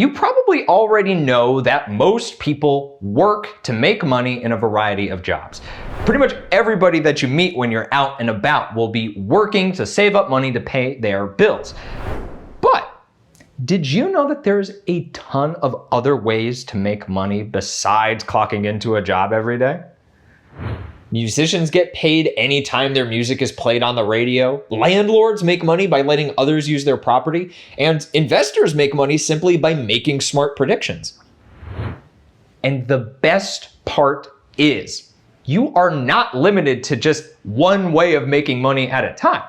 You probably already know that most people work to make money in a variety of jobs. Pretty much everybody that you meet when you're out and about will be working to save up money to pay their bills. But did you know that there's a ton of other ways to make money besides clocking into a job every day? Musicians get paid anytime their music is played on the radio. Landlords make money by letting others use their property. And investors make money simply by making smart predictions. And the best part is, you are not limited to just one way of making money at a time.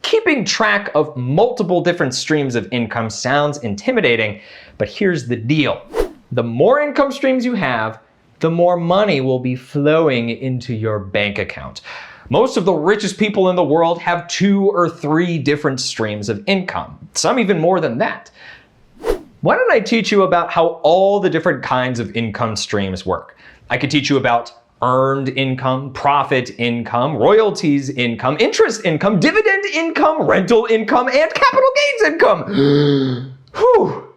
Keeping track of multiple different streams of income sounds intimidating, but here's the deal. The more income streams you have, the more money will be flowing into your bank account. Most of the richest people in the world have 2 or 3 different streams of income, some even more than that. Why don't I teach you about how all the different kinds of income streams work? I could teach you about earned income, profit income, royalties income, interest income, dividend income, rental income, and capital gains income. Whew.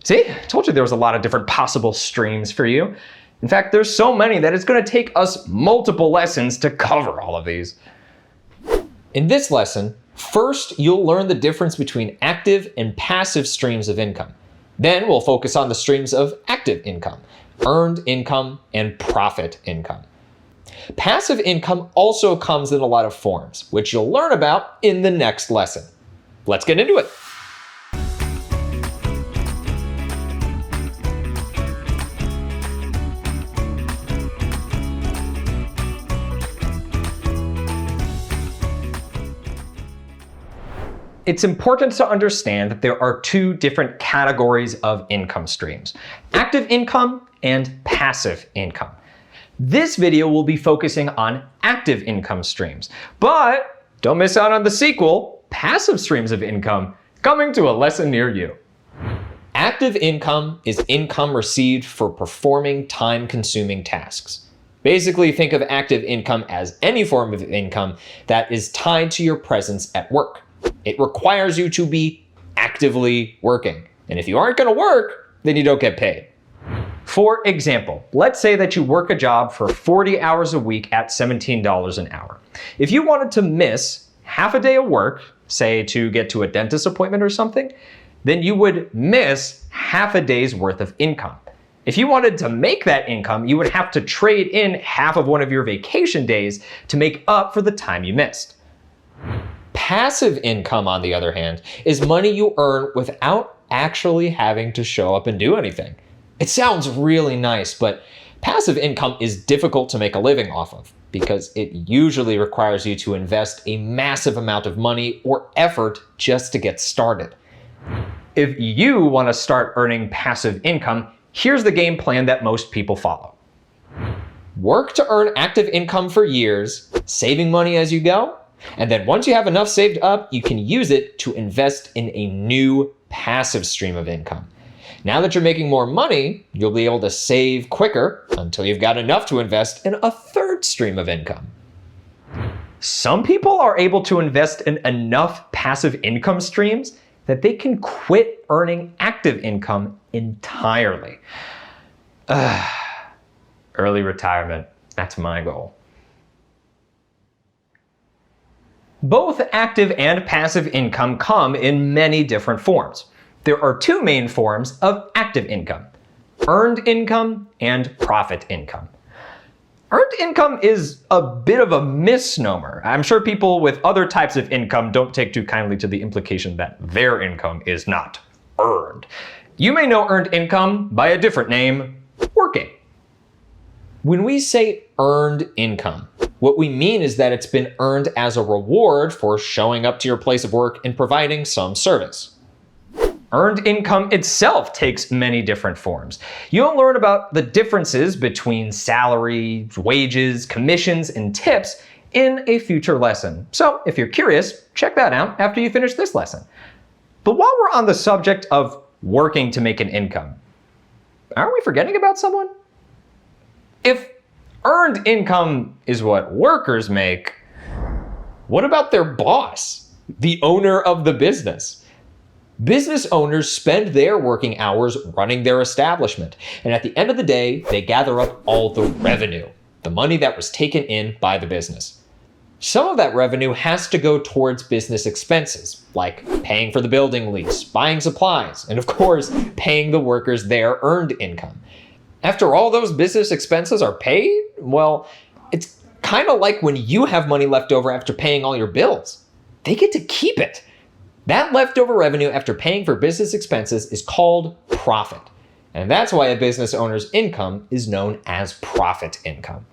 See, I told you there was a lot of different possible streams for you. In fact, there's so many that it's going to take us multiple lessons to cover all of these. In this lesson, first you'll learn the difference between active and passive streams of income. Then we'll focus on the streams of active income, earned income, and profit income. Passive income also comes in a lot of forms, which you'll learn about in the next lesson. Let's get into it. It's important to understand that there are 2 different categories of income streams: active income and passive income. This video will be focusing on active income streams, but don't miss out on the sequel, passive streams of income, coming to a lesson near you. Active income is income received for performing time-consuming tasks. Basically, think of active income as any form of income that is tied to your presence at work. It requires you to be actively working. And if you aren't going to work, then you don't get paid. For example, let's say that you work a job for 40 hours a week at $17 an hour. If you wanted to miss half a day of work, say to get to a dentist appointment or something, then you would miss half a day's worth of income. If you wanted to make that income, you would have to trade in half of one of your vacation days to make up for the time you missed. Passive income, on the other hand, is money you earn without actually having to show up and do anything. It sounds really nice, but passive income is difficult to make a living off of because it usually requires you to invest a massive amount of money or effort just to get started. If you want to start earning passive income, here's the game plan that most people follow. Work to earn active income for years, saving money as you go, and then once you have enough saved up, you can use it to invest in a new passive stream of income. Now that you're making more money, you'll be able to save quicker until you've got enough to invest in a 3rd stream of income. Some people are able to invest in enough passive income streams that they can quit earning active income entirely. Early retirement, that's my goal. Both active and passive income come in many different forms. There are 2 main forms of active income: earned income and profit income. Earned income is a bit of a misnomer. I'm sure people with other types of income don't take too kindly to the implication that their income is not earned. You may know earned income by a different name: working. When we say earned income, what we mean is that it's been earned as a reward for showing up to your place of work and providing some service. Earned income itself takes many different forms. You'll learn about the differences between salary, wages, commissions, and tips in a future lesson. So if you're curious, check that out after you finish this lesson. But while we're on the subject of working to make an income, aren't we forgetting about someone? If earned income is what workers make, what about their boss, the owner of the business? Business owners spend their working hours running their establishment, and at the end of the day, they gather up all the revenue, the money that was taken in by the business. Some of that revenue has to go towards business expenses, like paying for the building lease, buying supplies, and of course, paying the workers their earned income. After all those business expenses are paid, well, it's kind of like when you have money left over after paying all your bills. They get to keep it. That leftover revenue after paying for business expenses is called profit. And that's why a business owner's income is known as profit income.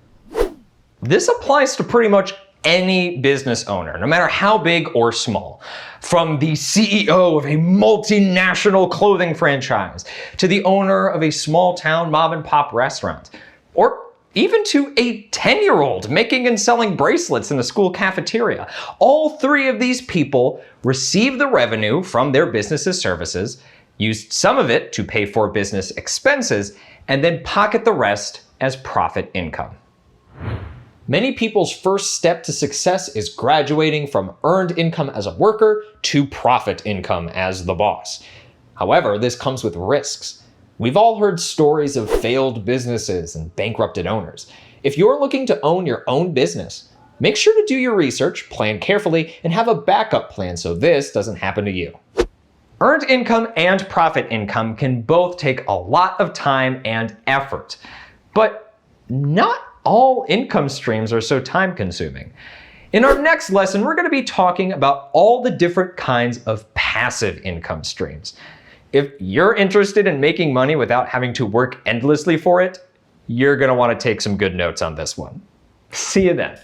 This applies to pretty much any business owner, no matter how big or small. From the CEO of a multinational clothing franchise to the owner of a small town mom and pop restaurant, or even to a 10-year-old making and selling bracelets in a school cafeteria. All three of these people receive the revenue from their business's services, use some of it to pay for business expenses, and then pocket the rest as profit income. Many people's first step to success is graduating from earned income as a worker to profit income as the boss. However, this comes with risks. We've all heard stories of failed businesses and bankrupted owners. If you're looking to own your own business, make sure to do your research, plan carefully, and have a backup plan so this doesn't happen to you. Earned income and profit income can both take a lot of time and effort, but not all income streams are so time consuming. In our next lesson, we're going to be talking about all the different kinds of passive income streams. If you're interested in making money without having to work endlessly for it, you're going to want to take some good notes on this one. See you then.